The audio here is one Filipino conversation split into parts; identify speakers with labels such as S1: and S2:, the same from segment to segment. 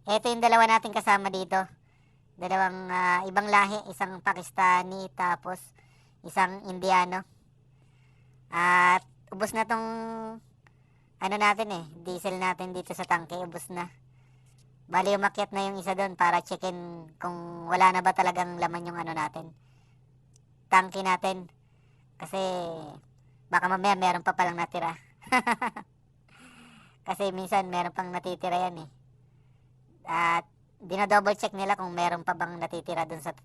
S1: Ito yung dalawa natin kasama dito. Dalawang ibang lahi, isang Pakistani tapos isang Indiano. At ubos na tong ano natin diesel natin dito sa tangke, ubos na. Bali umakyat na yung isa doon para checkin kung wala na ba talagang laman yung ano natin, tangke natin. Kasi baka mamaya meron pa palang natira. Kasi minsan meron pang natitira yan At dinodouble check nila kung meron pa bang natitira dun sa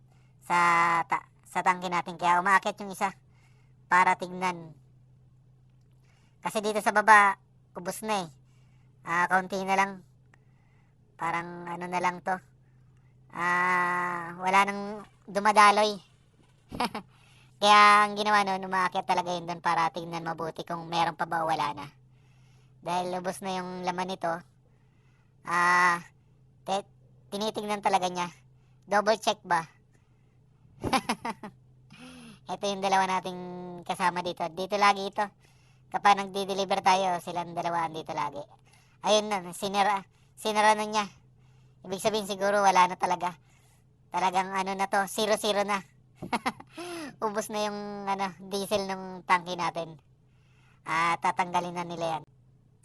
S1: tangke natin. Kaya umaakyat yung isa para tignan. Kasi dito sa baba, ubos na kaunti na lang. Parang ano na lang to. Wala nang dumadaloy. Kaya ang ginawa nun, umaakyat talaga yun doon para tignan mabuti kung meron pa ba o wala na. Dahil ubos na yung laman nito, ah, tinitingnan talaga niya. Double check ba? Ito yung dalawa nating kasama dito. Dito lagi ito. Kapag nagdi-deliver tayo, silang dalawa dito lagi. Ayun na, sinara na niya. Ibig sabihin siguro wala na talaga. Talagang ano na to, 0-0 na. Ubos na yung diesel ng tangke natin. Tatanggalin na nila yan.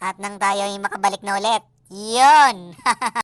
S1: At nang tayo ay makabalik na ulit. Yun!